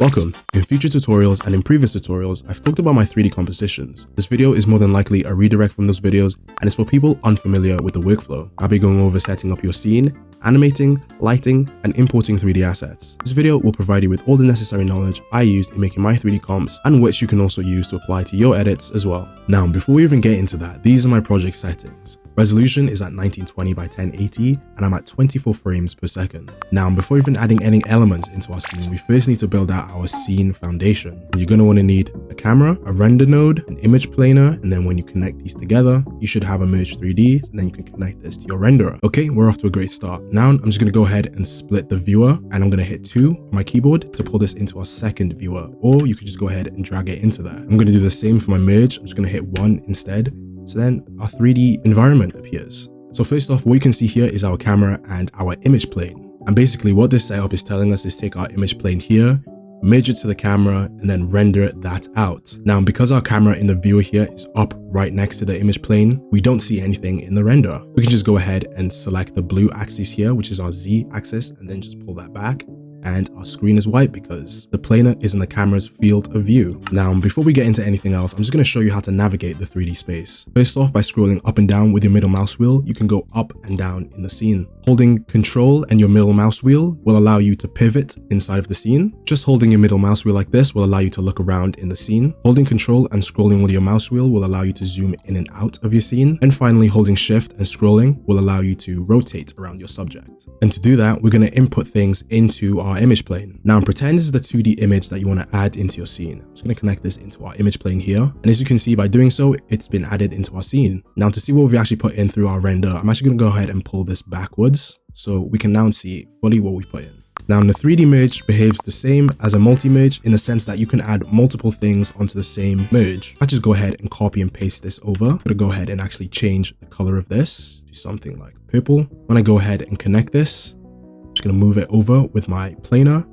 Welcome. In future tutorials and in previous tutorials, I've talked about my 3D compositions. This video is more than likely a redirect from those videos and it's for people unfamiliar with the workflow. I'll be going over setting up your scene, animating, lighting, and importing 3D assets. This video will provide you with all the necessary knowledge I used in making my 3D comps and which you can also use to apply to your edits as well. Now, before we even get into that, these are my project settings. Resolution is at 1920 by 1080 and I'm at 24 frames per second. Now, before even adding any elements into our scene, we first need to build out our scene foundation. You're going to want to need a camera, a render node, an image planer, and then when you connect these together, you should have a merge 3D, and then you can connect this to your renderer. Okay, we're off to a great start. Now, I'm just going to go ahead and split the viewer, and I'm going to hit 2 on my keyboard to pull this into our second viewer, or you can just go ahead and drag it into there. I'm going to do the same for my merge. I'm just going to hit 1 instead. So then our 3D environment appears. So first off, what you can see here is our camera and our image plane. And basically what this setup is telling us is take our image plane here, merge it to the camera, and then render that out. Now, because our camera in the viewer here is up right next to the image plane, we don't see anything in the renderer. We can just go ahead and select the blue axis here, which is our Z axis, and then just pull that back. And our screen is white because the planer is in the camera's field of view. Now, before we get into anything else, I'm just going to show you how to navigate the 3D space. First off, by scrolling up and down with your middle mouse wheel, you can go up and down in the scene. Holding Control and your middle mouse wheel will allow you to pivot inside of the scene. Just holding your middle mouse wheel like this will allow you to look around in the scene. Holding Control and scrolling with your mouse wheel will allow you to zoom in and out of your scene. And finally, holding Shift and scrolling will allow you to rotate around your subject. And to do that, we're going to input things into our image plane. Now, pretend this is the 2D image that you want to add into your scene. I'm just going to connect this into our image plane here. And as you can see, by doing so, it's been added into our scene. Now, to see what we've actually put in through our render, I'm actually going to go ahead and pull this backwards so we can now see fully what we've put in. Now, the 3D merge behaves the same as a multi-merge in the sense that you can add multiple things onto the same merge. I just go ahead and copy and paste this over. I'm going to go ahead and actually change the color of this to something like purple. When I go ahead and connect this, I'm just going to move it over with my planer.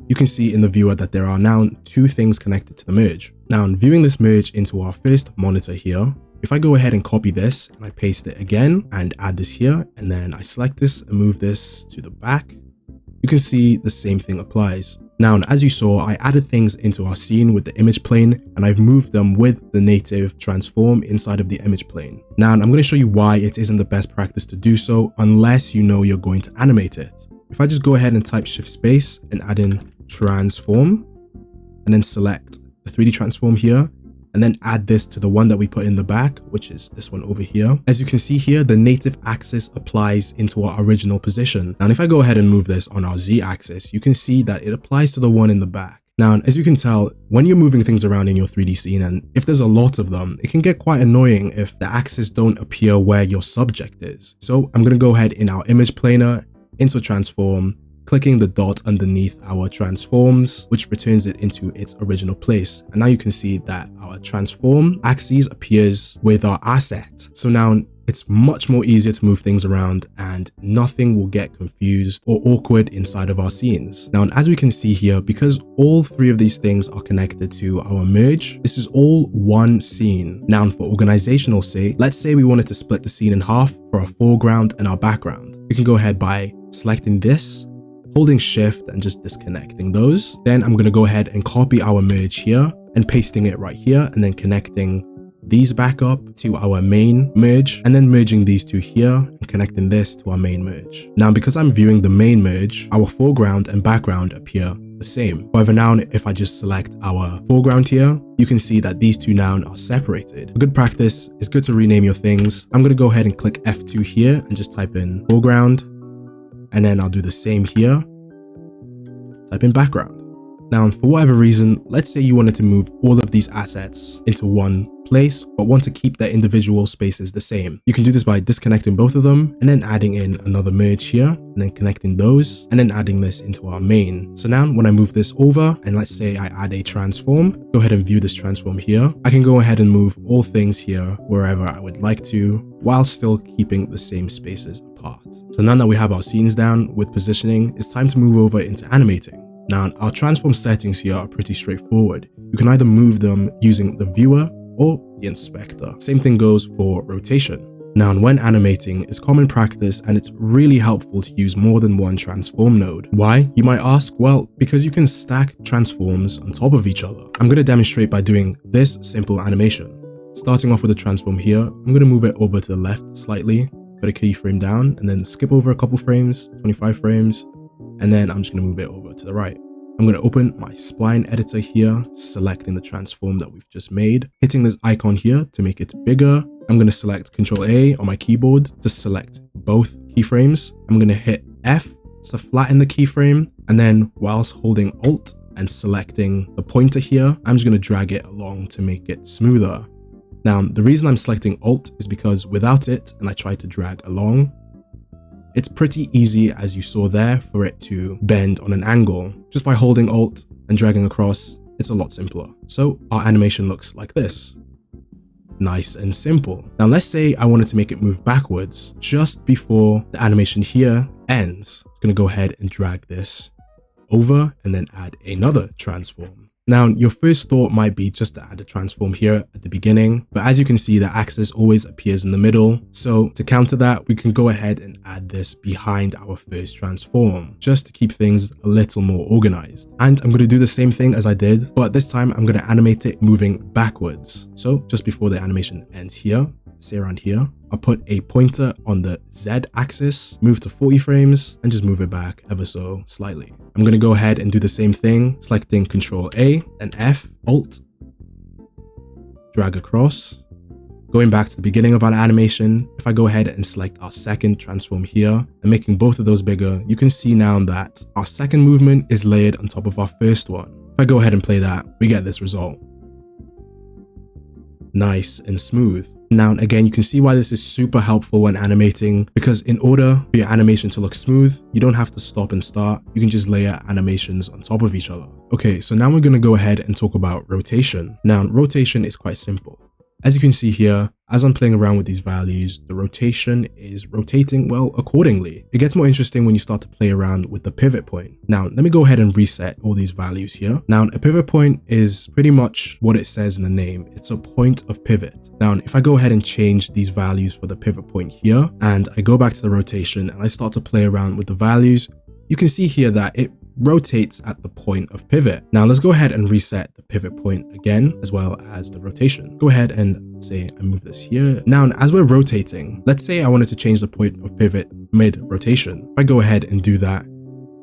You can see in the viewer that there are now 2 things connected to the merge. Now, viewing this merge into our first monitor here, if I go ahead and copy this and I paste it again and add this here, and then I select this and move this to the back, you can see the same thing applies. Now, as you saw, I added things into our scene with the image plane and I've moved them with the native transform inside of the image plane. Now, I'm going to show you why it isn't the best practice to do so unless you know you're going to animate it. If I just go ahead and type Shift Space and add in transform and then select the 3D transform here, and then add this to the one that we put in the back, which is this one over here. As you can see here, the native axis applies into our original position. Now, if I go ahead and move this on our Z axis, you can see that it applies to the one in the back. Now, as you can tell, when you're moving things around in your 3D scene, and if there's a lot of them, it can get quite annoying if the axes don't appear where your subject is. So I'm going to go ahead in our image planer, into transform, clicking the dot underneath our transforms, which returns it into its original place. And now you can see that our transform axis appears with our asset. So now it's much more easier to move things around and nothing will get confused or awkward inside of our scenes. Now, as we can see here, because all 3 of these things are connected to our merge, this is all one scene. Now, for organizational sake, let's say we wanted to split the scene in half for our foreground and our background. We can go ahead by selecting this, holding Shift and just disconnecting those. Then I'm going to go ahead and copy our merge here and pasting it right here, and then connecting these back up to our main merge, and then merging these 2 here and connecting this to our main merge. Now, because I'm viewing the main merge, our foreground and background appear the same. However, now if I just select our foreground here, you can see that these 2 now are separated. A good practice is good to rename your things. I'm going to go ahead and click F2 here and just type in foreground. And then I'll do the same here, type in background. Now, for whatever reason, let's say you wanted to move all of these assets into one place, but want to keep their individual spaces the same. You can do this by disconnecting both of them and then adding in another merge here and then connecting those and then adding this into our main. So now when I move this over and let's say I add a transform, go ahead and view this transform here. I can go ahead and move all things here wherever I would like to while still keeping the same spaces apart. So now that we have our scenes down with positioning, it's time to move over into animating. Now, our transform settings here are pretty straightforward. You can either move them using the viewer or the inspector. Same thing goes for rotation. Now, when animating, it's common practice and it's really helpful to use more than one transform node. Why, you might ask? Well, because you can stack transforms on top of each other. I'm going to demonstrate by doing this simple animation. Starting off with a transform here, I'm going to move it over to the left slightly, put a keyframe down, and then skip over a couple frames, 25 frames, and then I'm just going to move it over to the right. I'm going to open my spline editor here, selecting the transform that we've just made, hitting this icon here to make it bigger. I'm going to select Ctrl A on my keyboard to select both keyframes. I'm going to hit F to flatten the keyframe, and then whilst holding Alt and selecting the pointer here, I'm just going to drag it along to make it smoother. Now, the reason I'm selecting Alt is because without it, and I try to drag along, it's pretty easy, as you saw there, for it to bend on an angle. Just by holding Alt and dragging across, it's a lot simpler. So our animation looks like this. Nice and simple. Now let's say I wanted to make it move backwards just before the animation here ends. I'm going to go ahead and drag this over and then add another transform. Now, your first thought might be just to add a transform here at the beginning, but as you can see, the axis always appears in the middle. So to counter that, we can go ahead and add this behind our first transform, just to keep things a little more organized. And I'm going to do the same thing as I did, but this time I'm going to animate it moving backwards. So just before the animation ends here, say around here, I'll put a pointer on the Z axis, move to 40 frames, and just move it back ever so slightly. I'm going to go ahead and do the same thing, selecting Ctrl A and F, Alt, drag across. Going back to the beginning of our animation, if I go ahead and select our second transform here and making both of those bigger, you can see now that our second movement is layered on top of our first one. If I go ahead and play that, we get this result. Nice and smooth. Now, again, you can see why this is super helpful when animating, because in order for your animation to look smooth, you don't have to stop and start. You can just layer animations on top of each other. Okay, so now we're going to go ahead and talk about rotation. Now, rotation is quite simple. As you can see here, as I'm playing around with these values, the rotation is rotating, well, accordingly. It gets more interesting when you start to play around with the pivot point. Now, let me go ahead and reset all these values here. Now, a pivot point is pretty much what it says in the name. It's a point of pivot. Now, if I go ahead and change these values for the pivot point here, and I go back to the rotation and I start to play around with the values, you can see here that it rotates at the point of pivot. Now let's go ahead and reset the pivot point again, as well as the rotation. Go ahead and say I move this here. Now, as we're rotating, let's say I wanted to change the point of pivot mid-rotation. If I go ahead and do that,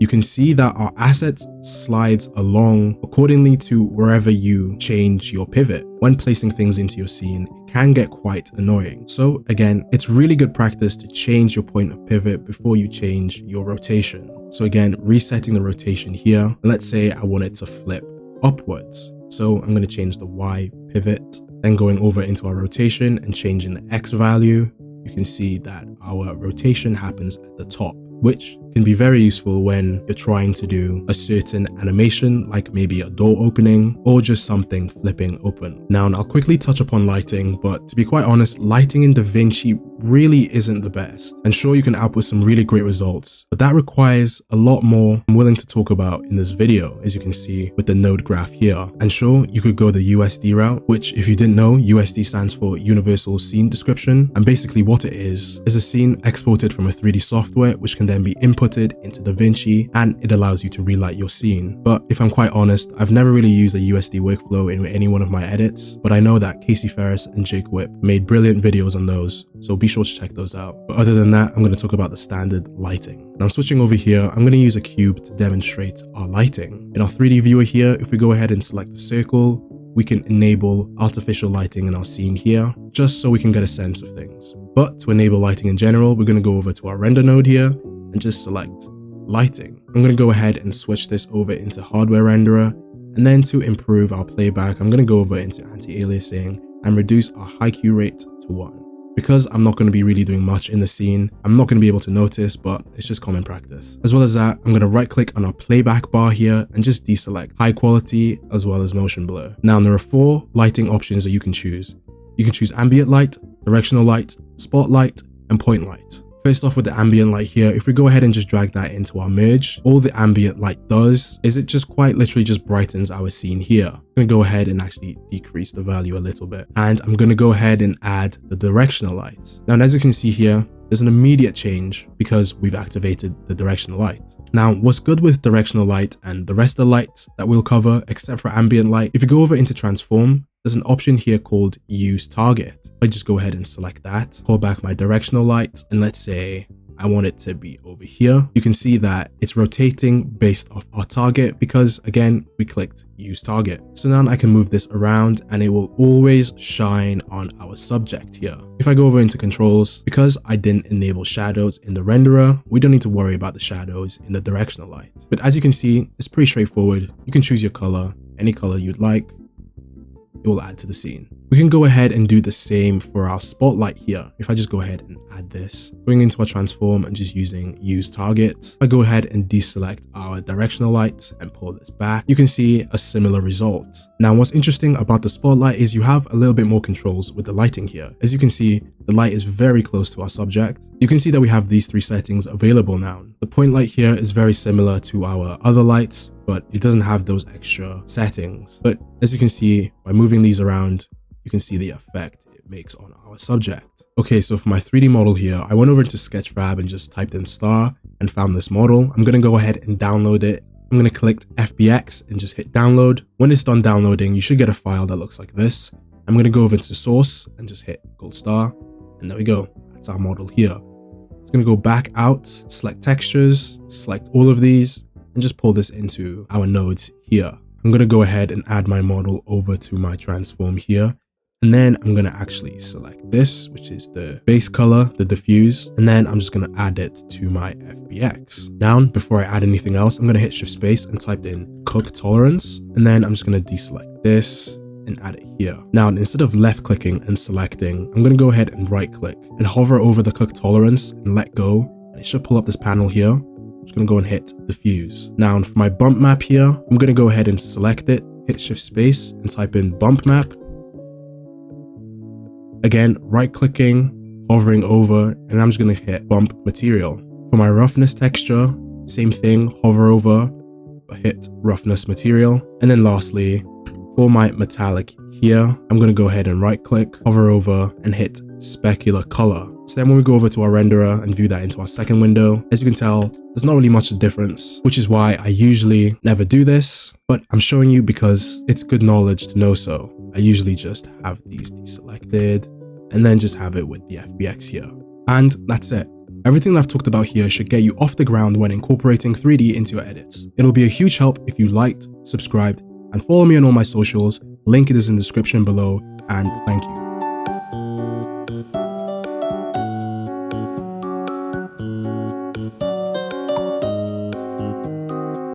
you can see that our asset slides along accordingly to wherever you change your pivot. When placing things into your scene, it can get quite annoying. So again, it's really good practice to change your point of pivot before you change your rotation. So again, resetting the rotation here. Let's say I want it to flip upwards. So I'm going to change the Y pivot, then going over into our rotation and changing the X value. You can see that our rotation happens at the top, which can be very useful when you're trying to do a certain animation, like maybe a door opening or just something flipping open. Now, I'll quickly touch upon lighting, but to be quite honest, lighting in Davinci really isn't the best. And sure, you can output some really great results, but that requires a lot more I'm willing to talk about in this video, as you can see with the node graph here. And sure, you could go the USD route, which if you didn't know, USD stands for Universal Scene Description. And basically what it is a scene exported from a 3D software, which can then be inputted into Davinci, and it allows you to relight your scene. But if I'm quite honest, I've never really used a USD workflow in any one of my edits, but I know that Casey Ferris and Jake Whip made brilliant videos on those, so be sure to check those out. But other than that, I'm going to talk about the standard lighting. Now, switching over here, I'm going to use a cube to demonstrate our lighting. In our 3D viewer here, if we go ahead and select the circle, we can enable artificial lighting in our scene here, just so we can get a sense of things. But to enable lighting in general, we're going to go over to our render node here and just select lighting. I'm going to go ahead and switch this over into hardware renderer. And then to improve our playback, I'm going to go over into anti-aliasing and reduce our high Q rate to 1. Because I'm not going to be really doing much in the scene, I'm not going to be able to notice, but it's just common practice. As well as that, I'm going to right click on our playback bar here and just deselect high quality as well as motion blur. Now, there are 4 lighting options that you can choose. You can choose ambient light, directional light, spotlight, and point light. First off with the ambient light here, if we go ahead and just drag that into our merge, all the ambient light does is it just quite literally just brightens our scene here. I'm going to go ahead and actually decrease the value a little bit. And I'm going to go ahead and add the directional light. Now, as you can see here, there's an immediate change because we've activated the directional light. Now, what's good with directional light and the rest of the light that we'll cover, except for ambient light, if you go over into transform, there's an option here called use target. I just go ahead and select that, pull back my directional light, and let's say I want it to be over here. You can see that it's rotating based off our target because again, we clicked use target. So now I can move this around and it will always shine on our subject here. If I go over into controls, because I didn't enable shadows in the renderer, we don't need to worry about the shadows in the directional light. But as you can see, it's pretty straightforward. You can choose your color, any color you'd like. It will add to the scene. We can go ahead and do the same for our spotlight here. If I just go ahead and add this, going into our transform and just using use target, I go ahead and deselect our directional light and pull this back, you can see a similar result. Now, what's interesting about the spotlight is you have a little bit more controls with the lighting here. As you can see, the light is very close to our subject. You can see that we have these three settings available now. The point light here is very similar to our other lights, but it doesn't have those extra settings. But as you can see, by moving these around, you can see the effect it makes on our subject. Okay, so for my 3D model here, I went over into Sketchfab and just typed in star and found this model. I'm going to go ahead and download it. I'm going to click FBX and just hit download. When it's done downloading, you should get a file that looks like this. I'm going to go over into source and just hit gold star. And there we go. That's our model here. It's going to go back out, select textures, select all of these, and just pull this into our nodes here. I'm going to go ahead and add my model over to my transform here. And then I'm going to actually select this, which is the base color, the diffuse, and then I'm just going to add it to my FBX. Now, before I add anything else, I'm going to hit shift space and type in cook tolerance. And then I'm just going to deselect this and add it here. Now, instead of left clicking and selecting, I'm going to go ahead and right click and hover over the cook tolerance and let go. And it should pull up this panel here. I'm just going to go and hit diffuse. Now, for my bump map here, I'm going to go ahead and select it, hit shift space and type in bump map. Again, right clicking, hovering over, and I'm just going to hit bump material. For my roughness texture, same thing, hover over, hit roughness material. And then lastly, for my metallic here, I'm going to go ahead and right click, hover over and hit specular color. So then when we go over to our renderer and view that into our second window, as you can tell, there's not really much of a difference, which is why I usually never do this, but I'm showing you because it's good knowledge to know so. I usually just have these deselected and then just have it with the FBX here. And that's it. Everything that I've talked about here should get you off the ground when incorporating 3D into your edits. It'll be a huge help if you liked, subscribed, and follow me on all my socials. Link is in the description below, and thank you.